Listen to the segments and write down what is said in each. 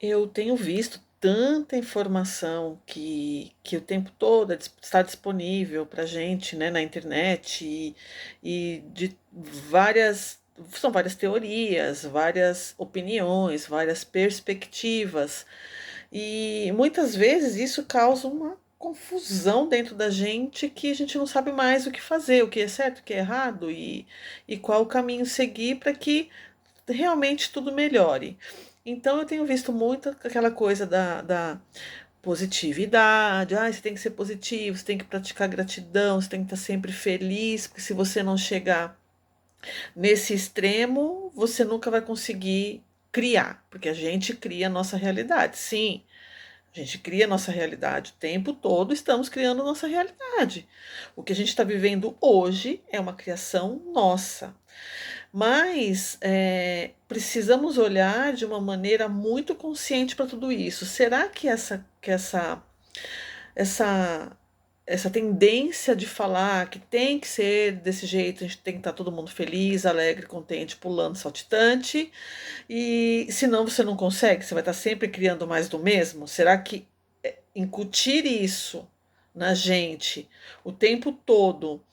Eu tenho visto tanta informação que o tempo todo está disponível para gente, né, na internet e de várias, são várias teorias, várias opiniões, várias perspectivas. E muitas vezes isso causa uma confusão dentro da gente que a gente não sabe mais o que fazer, o que é certo, o que é errado e qual o caminho seguir para que realmente tudo melhore. Então eu tenho visto muito aquela coisa da positividade, você tem que ser positivo, você tem que praticar gratidão, você tem que estar sempre feliz, porque se você não chegar nesse extremo, você nunca vai conseguir criar, porque a gente cria a nossa realidade. Sim, a gente cria a nossa realidade o tempo todo, estamos criando a nossa realidade. O que a gente está vivendo hoje é uma criação nossa. Mas precisamos olhar de uma maneira muito consciente para tudo isso. Será que essa, essa tendência de falar que tem que ser desse jeito, a gente tem que estar todo mundo feliz, alegre, contente, pulando, saltitante, e senão você não consegue, você vai estar sempre criando mais do mesmo? Será que incutir isso na gente o tempo todo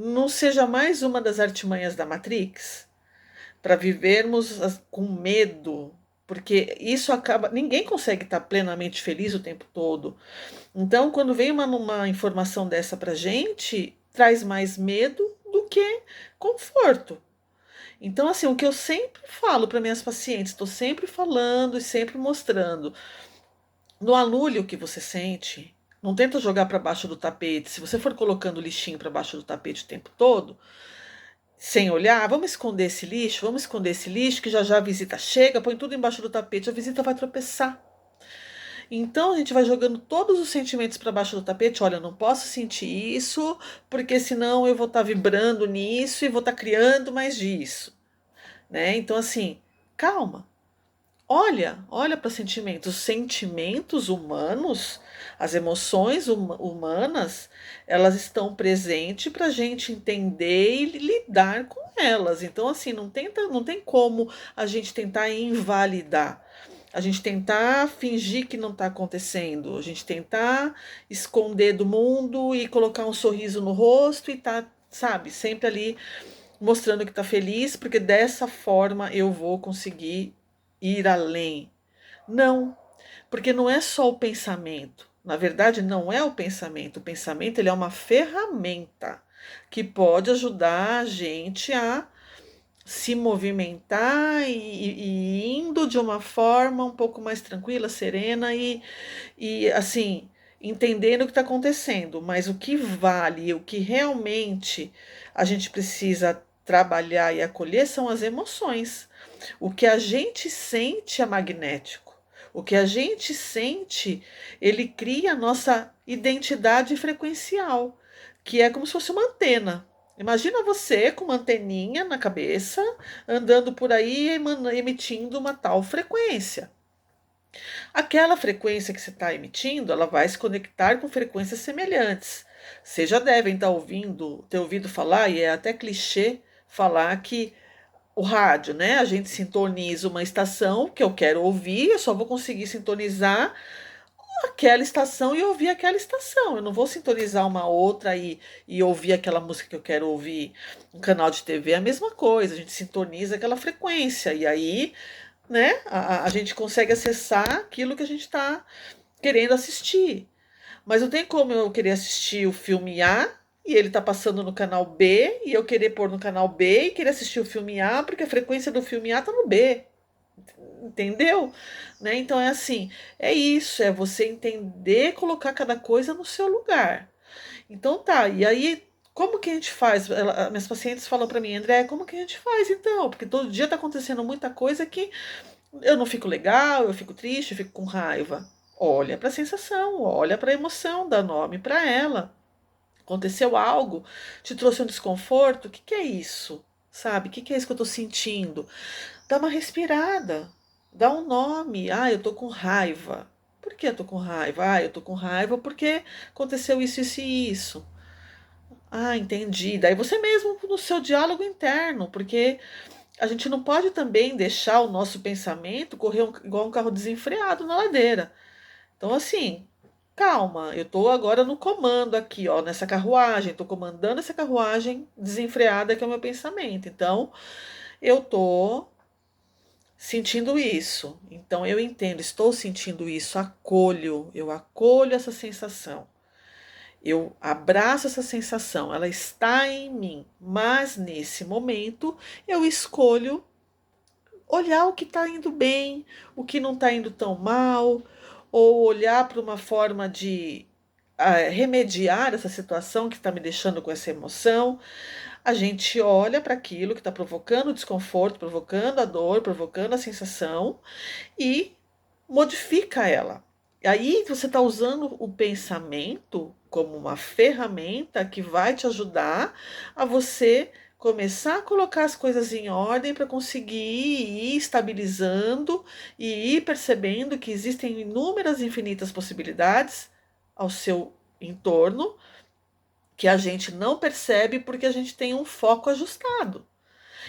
não seja mais uma das artimanhas da Matrix? Para vivermos com medo, porque isso acaba. Ninguém consegue estar plenamente feliz o tempo todo. Então, quando vem uma informação dessa para gente, traz mais medo do que conforto. Então, assim, o que eu sempre falo para minhas pacientes, estou sempre falando e sempre mostrando. Não anule o que você sente. Não tenta jogar para baixo do tapete. Se você for colocando lixinho para baixo do tapete o tempo todo, sem olhar, vamos esconder esse lixo, que já já a visita chega, põe tudo embaixo do tapete, a visita vai tropeçar. Então a gente vai jogando todos os sentimentos para baixo do tapete. Olha, eu não posso sentir isso, porque senão eu vou estar vibrando nisso e vou estar criando mais disso, né? Então assim, calma. Olha para sentimentos. Os sentimentos humanos, as emoções humanas, elas estão presentes para a gente entender e lidar com elas. Então, assim, não tem como a gente tentar invalidar. A gente tentar fingir que não está acontecendo, a gente tentar esconder do mundo e colocar um sorriso no rosto e tá, sabe, sempre ali mostrando que está feliz, porque dessa forma eu vou conseguir ir além. Não, porque não é só o pensamento. Na verdade, não é o pensamento. O pensamento ele é uma ferramenta que pode ajudar a gente a se movimentar e indo de uma forma um pouco mais tranquila, serena e assim, entendendo o que está acontecendo. Mas o que vale, o que realmente a gente precisa trabalhar e acolher são as emoções. O que a gente sente é magnético. O que a gente sente, ele cria a nossa identidade frequencial, que é como se fosse uma antena. Imagina você com uma anteninha na cabeça, andando por aí emitindo uma tal frequência. Aquela frequência que você está emitindo, ela vai se conectar com frequências semelhantes. Vocês já devem estar ouvindo, ter ouvido falar, e é até clichê falar que o rádio, né? A gente sintoniza uma estação que eu quero ouvir, eu só vou conseguir sintonizar aquela estação e ouvir aquela estação. Eu não vou sintonizar uma outra e ouvir aquela música que eu quero ouvir. Um canal de TV é a mesma coisa, a gente sintoniza aquela frequência e aí, né, a gente consegue acessar aquilo que a gente está querendo assistir. Mas não tem como eu querer assistir o filme A e ele tá passando no canal B e eu querer pôr no canal B e querer assistir o filme A porque a frequência do filme A tá no B. Entendeu? Né? Então é assim, é isso, é você entender, colocar cada coisa no seu lugar. Então tá, e aí como que a gente faz? Minhas pacientes falam para mim, André, como que a gente faz então? Porque todo dia tá acontecendo muita coisa que eu não fico legal, eu fico triste, eu fico com raiva. Olha para a sensação, olha para a emoção, dá nome para ela. Aconteceu algo, te trouxe um desconforto, o que, que é isso? Sabe? O que, que é isso que eu estou sentindo? Dá uma respirada, dá um nome. Ah, eu tô com raiva. Por que eu tô com raiva? Ah, eu tô com raiva porque aconteceu isso, isso e isso. Ah, entendi. Daí você mesmo no seu diálogo interno, porque a gente não pode também deixar o nosso pensamento correr igual um carro desenfreado na ladeira. Então, assim, calma, eu estou agora no comando aqui, ó, nessa carruagem, estou comandando essa carruagem desenfreada que é o meu pensamento. Então, eu estou sentindo isso. Então, eu entendo, estou sentindo isso, acolho, eu acolho essa sensação. Eu abraço essa sensação, ela está em mim, mas nesse momento eu escolho olhar o que está indo bem, o que não está indo tão mal, ou olhar para uma forma de remediar essa situação que está me deixando com essa emoção. A gente olha para aquilo que está provocando o desconforto, provocando a dor, provocando a sensação e modifica ela. Aí você está usando o pensamento como uma ferramenta que vai te ajudar a você começar a colocar as coisas em ordem para conseguir ir estabilizando e ir percebendo que existem inúmeras, infinitas possibilidades ao seu entorno que a gente não percebe porque a gente tem um foco ajustado.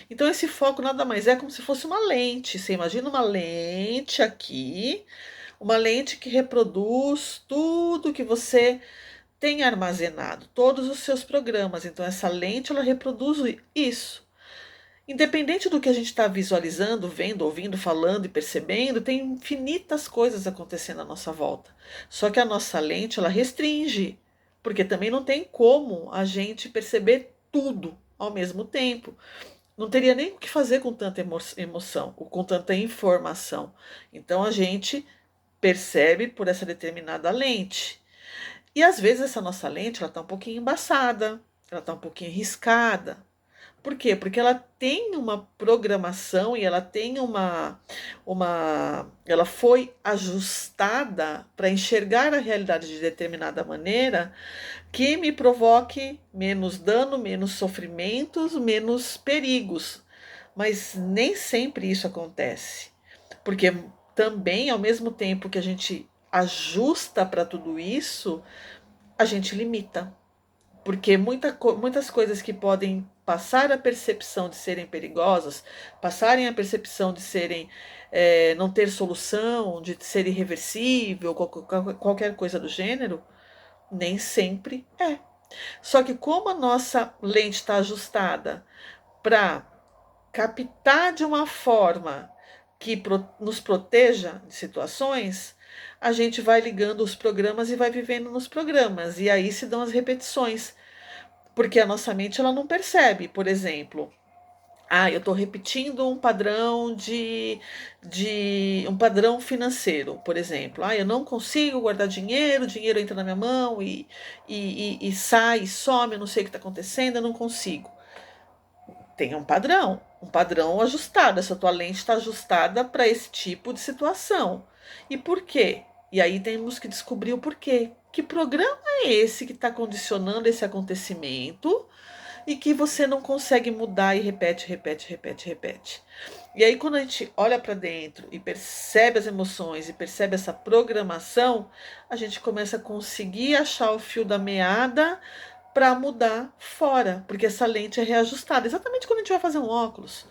Então, esse foco nada mais é como se fosse uma lente. Você imagina uma lente aqui, uma lente que reproduz tudo que você tem armazenado, todos os seus programas. Então, essa lente ela reproduz isso. Independente do que a gente está visualizando, vendo, ouvindo, falando e percebendo, tem infinitas coisas acontecendo à nossa volta. Só que a nossa lente ela restringe, porque também não tem como a gente perceber tudo ao mesmo tempo. Não teria nem o que fazer com tanta emoção, ou com tanta informação. Então a gente percebe por essa determinada lente. E às vezes essa nossa lente ela está um pouquinho embaçada, ela está um pouquinho riscada. Por quê? Porque ela tem uma programação e ela tem ela foi ajustada para enxergar a realidade de determinada maneira que me provoque menos dano, menos sofrimentos, menos perigos. Mas nem sempre isso acontece. Porque também, ao mesmo tempo que a gente ajusta para tudo isso, a gente limita. Porque muitas coisas que podem passar a percepção de serem perigosas, passarem a percepção de serem não ter solução, de ser irreversível, qualquer coisa do gênero, nem sempre é. Só que como a nossa lente está ajustada para captar de uma forma que nos proteja de situações, a gente vai ligando os programas e vai vivendo nos programas. E aí se dão as repetições. Porque a nossa mente ela não percebe, por exemplo, eu estou repetindo um padrão de um padrão financeiro, por exemplo. Eu não consigo guardar dinheiro, o dinheiro entra na minha mão e sai, e some, eu não sei o que está acontecendo, eu não consigo. Tem um padrão ajustado. Essa tua lente está ajustada para esse tipo de situação. E por quê? E aí temos que descobrir o porquê. Que programa é esse que está condicionando esse acontecimento e que você não consegue mudar e repete, repete, repete, repete. E aí, quando a gente olha para dentro e percebe as emoções e percebe essa programação, a gente começa a conseguir achar o fio da meada para mudar fora, porque essa lente é reajustada. Exatamente quando a gente vai fazer um óculos.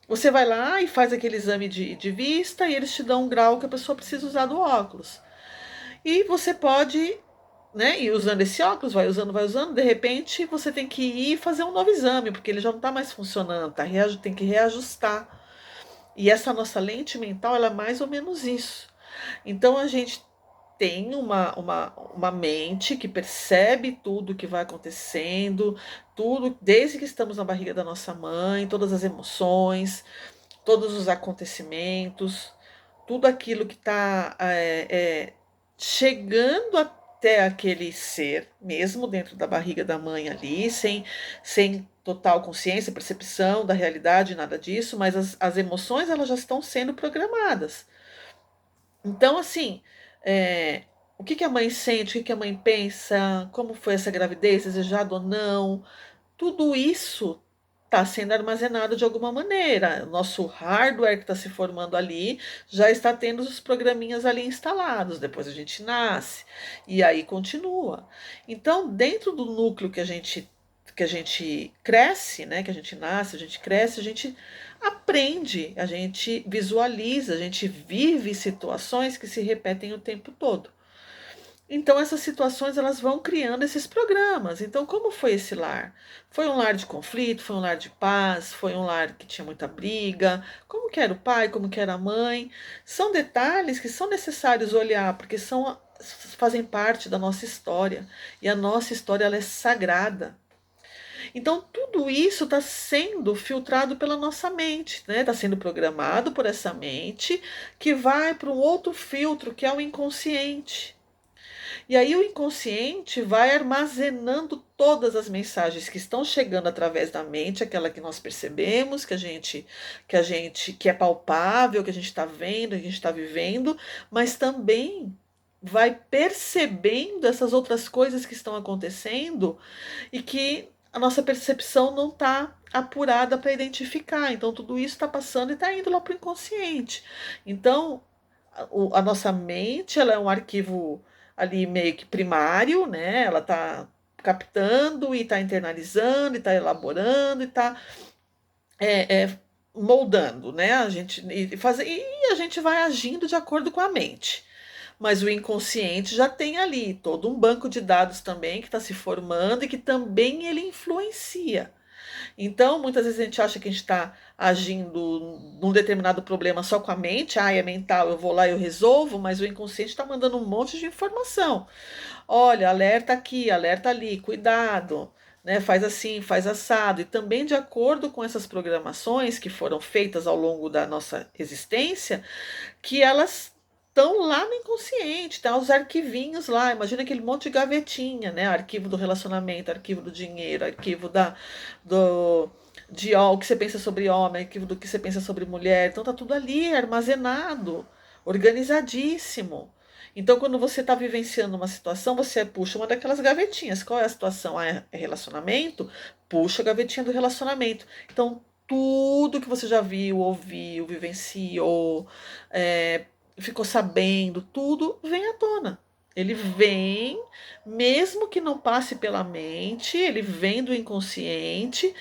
Você vai lá e faz aquele exame de vista e eles te dão um grau que a pessoa precisa usar do óculos. E você pode, né, ir usando esse óculos, vai usando, de repente você tem que ir fazer um novo exame, porque ele já não está mais funcionando, tem que reajustar. E essa nossa lente mental, ela é mais ou menos isso. Então a gente tem uma mente que percebe tudo que vai acontecendo, tudo, desde que estamos na barriga da nossa mãe, todas as emoções, todos os acontecimentos, tudo aquilo que está chegando até aquele ser, mesmo dentro da barriga da mãe ali, sem total consciência, percepção da realidade, nada disso, mas as emoções elas já estão sendo programadas. Então, assim, o que a mãe sente, o que a mãe pensa, como foi essa gravidez, desejada ou não, tudo isso está sendo armazenado de alguma maneira. O nosso hardware que está se formando ali já está tendo os programinhas ali instalados. Depois a gente nasce e aí continua. Então, dentro do núcleo que a gente cresce, né? Que a gente nasce, a gente cresce, aprende, a gente visualiza, a gente vive situações que se repetem o tempo todo. Então essas situações elas vão criando esses programas. Então como foi esse lar? Foi um lar de conflito, foi um lar de paz, foi um lar que tinha muita briga? Como que era o pai, como que era a mãe? São detalhes que são necessários olhar, porque fazem parte da nossa história. E a nossa história ela é sagrada. Então, tudo isso está sendo filtrado pela nossa mente, né? Está sendo programado por essa mente que vai para um outro filtro, que é o inconsciente. E aí o inconsciente vai armazenando todas as mensagens que estão chegando através da mente, aquela que nós percebemos, que é palpável, que a gente está vendo, que a gente está vivendo, mas também vai percebendo essas outras coisas que estão acontecendo e que a nossa percepção não está apurada para identificar. Então tudo isso está passando e está indo lá para o inconsciente. Então a nossa mente ela é um arquivo ali meio que primário, né? Ela está captando e está internalizando, e está elaborando, e está moldando, né? E a gente vai agindo de acordo com a mente. Mas o inconsciente já tem ali todo um banco de dados também que está se formando e que também ele influencia. Então, muitas vezes a gente acha que a gente está agindo num determinado problema só com a mente, é mental, eu vou lá e eu resolvo, mas o inconsciente está mandando um monte de informação. Olha, alerta aqui, alerta ali, cuidado, né? Faz assim, faz assado. E também de acordo com essas programações que foram feitas ao longo da nossa existência, que elas estão lá no inconsciente, tá os arquivinhos lá, imagina aquele monte de gavetinha, né? Arquivo do relacionamento, arquivo do dinheiro, arquivo do o que você pensa sobre homem, arquivo do que você pensa sobre mulher. Então tá tudo ali armazenado, organizadíssimo. Então, quando você está vivenciando uma situação, você puxa uma daquelas gavetinhas. Qual é a situação? Ah, é relacionamento? Puxa a gavetinha do relacionamento. Então, tudo que você já viu, ouviu, vivenciou, é, ficou sabendo, tudo vem à tona. Ele vem, mesmo que não passe pela mente, ele vem do inconsciente,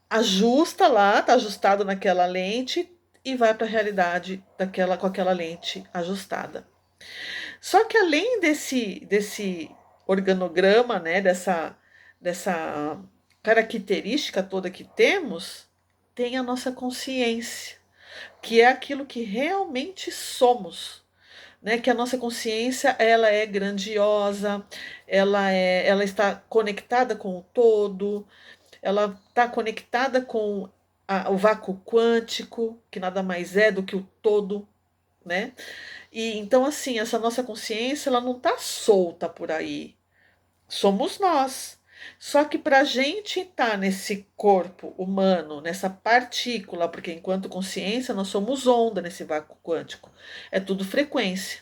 ajusta lá, tá ajustado naquela lente e vai para a realidade com aquela lente ajustada. Só que além desse organograma, né, dessa característica toda que temos, tem a nossa consciência, que é aquilo que realmente somos, né? Que a nossa consciência ela é grandiosa, ela está conectada com o todo, ela está conectada com o vácuo quântico, que nada mais é do que o todo, né? E então assim, essa nossa consciência ela não está solta por aí. Somos nós. Só que para a gente estar nesse corpo humano, nessa partícula, porque enquanto consciência nós somos onda nesse vácuo quântico, é tudo frequência.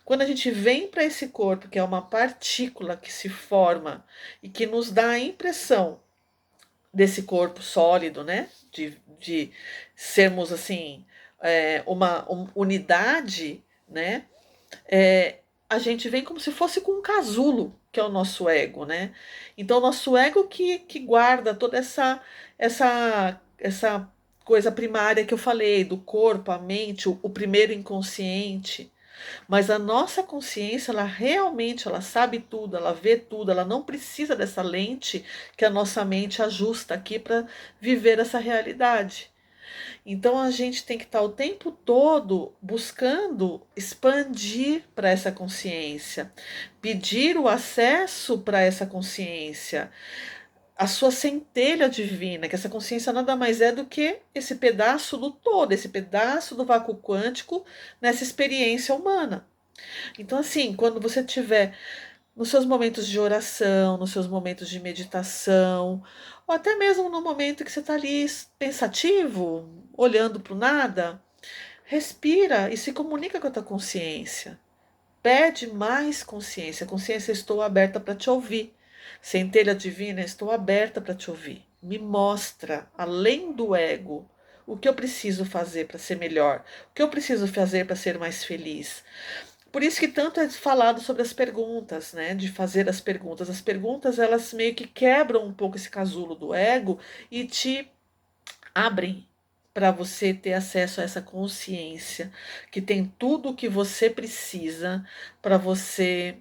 Quando a gente vem para esse corpo, que é uma partícula que se forma e que nos dá a impressão desse corpo sólido, né? De sermos assim, uma unidade, né? é, a gente vem como se fosse com um casulo, que é o nosso ego, né? Então, o nosso ego que guarda toda essa coisa primária que eu falei, do corpo, a mente, o primeiro inconsciente. Mas a nossa consciência, ela realmente, ela sabe tudo, ela vê tudo, ela não precisa dessa lente que a nossa mente ajusta aqui para viver essa realidade. Então a gente tem que estar o tempo todo buscando expandir para essa consciência, pedir o acesso para essa consciência, a sua centelha divina, que essa consciência nada mais é do que esse pedaço do todo, esse pedaço do vácuo quântico nessa experiência humana. Então, assim, quando você tiver nos seus momentos de oração, nos seus momentos de meditação, ou até mesmo no momento que você está ali pensativo, olhando para o nada, respira e se comunica com a tua consciência. Pede mais consciência. Consciência, estou aberta para te ouvir. Centelha divina, estou aberta para te ouvir. Me mostra, além do ego, o que eu preciso fazer para ser melhor, o que eu preciso fazer para ser mais feliz. Por isso que tanto é falado sobre as perguntas, né? De fazer as perguntas. As perguntas, elas meio que quebram um pouco esse casulo do ego e te abrem, para você ter acesso a essa consciência, que tem tudo o que você precisa para você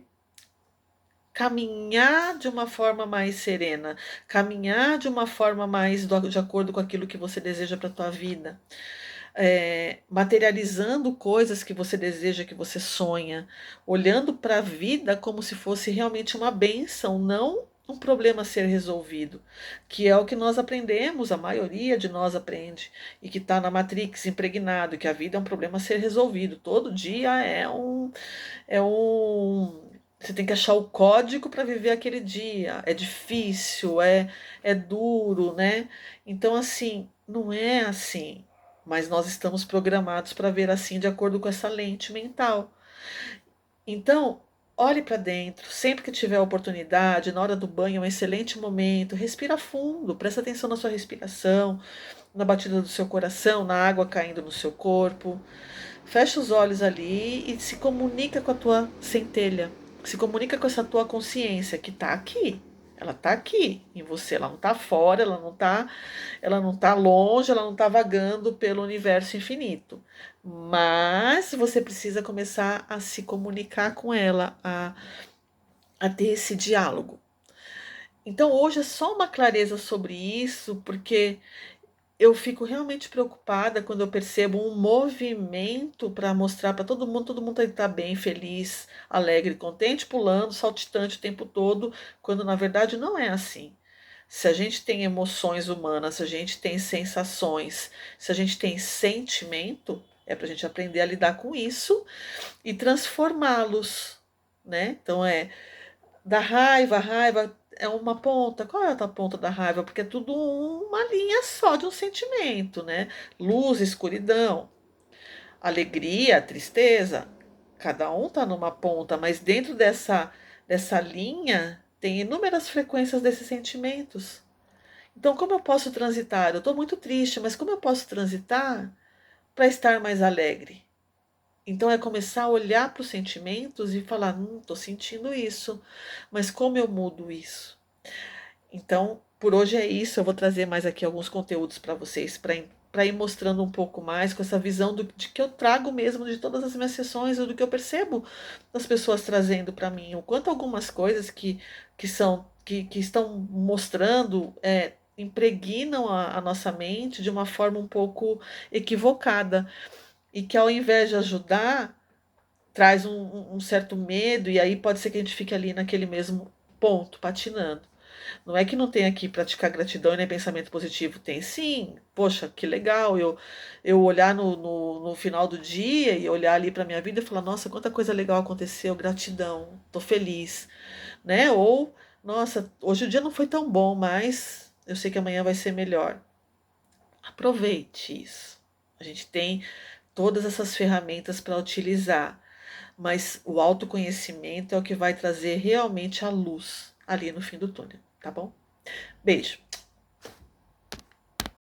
caminhar de uma forma mais serena, caminhar de uma forma mais de acordo com aquilo que você deseja para a tua vida, materializando coisas que você deseja, que você sonha, olhando para a vida como se fosse realmente uma bênção, não um problema a ser resolvido, que é o que nós aprendemos, a maioria de nós aprende, e que está na Matrix impregnado, que a vida é um problema a ser resolvido. Todo dia você tem que achar o código para viver aquele dia. É difícil, é duro, né? Então, assim, não é assim. Mas nós estamos programados para ver assim de acordo com essa lente mental. Então, olhe para dentro, sempre que tiver a oportunidade, na hora do banho é um excelente momento, respira fundo, presta atenção na sua respiração, na batida do seu coração, na água caindo no seu corpo. Fecha os olhos ali e se comunica com a tua centelha. Se comunica com essa tua consciência que está aqui. Ela está aqui em você, ela não está fora, ela não tá longe, ela não está vagando pelo universo infinito. Mas você precisa começar a se comunicar com ela, a ter esse diálogo. Então hoje é só uma clareza sobre isso, porque eu fico realmente preocupada quando eu percebo um movimento para mostrar para todo mundo está bem, feliz, alegre, contente, pulando, saltitante o tempo todo, quando na verdade não é assim. Se a gente tem emoções humanas, se a gente tem sensações, se a gente tem sentimento, é para a gente aprender a lidar com isso e transformá-los, né? Então da raiva, a raiva é uma ponta. Qual é a outra ponta da raiva? Porque é tudo uma linha só de um sentimento, né? Luz, escuridão, alegria, tristeza. Cada um tá numa ponta, mas dentro dessa linha tem inúmeras frequências desses sentimentos. Então, como eu posso transitar? Eu estou muito triste, mas como eu posso transitar para estar mais alegre? Então é começar a olhar para os sentimentos e falar, estou sentindo isso, mas como eu mudo isso? Então, por hoje é isso. Eu vou trazer mais aqui alguns conteúdos para vocês, para ir mostrando um pouco mais com essa visão de que eu trago mesmo de todas as minhas sessões, do que eu percebo das pessoas trazendo para mim, o quanto algumas coisas que estão mostrando impregnam a nossa mente de uma forma um pouco equivocada e que ao invés de ajudar traz um certo medo, e aí pode ser que a gente fique ali naquele mesmo ponto, patinando. Não é que não tem aqui praticar gratidão e nem pensamento positivo, tem sim. Poxa, que legal eu olhar no final do dia e olhar ali para minha vida e falar, nossa, quanta coisa legal aconteceu, gratidão, tô feliz, né? Ou, nossa, hoje o dia não foi tão bom, mas eu sei que amanhã vai ser melhor. Aproveite isso. A gente tem todas essas ferramentas para utilizar, mas o autoconhecimento é o que vai trazer realmente a luz ali no fim do túnel, tá bom? Beijo.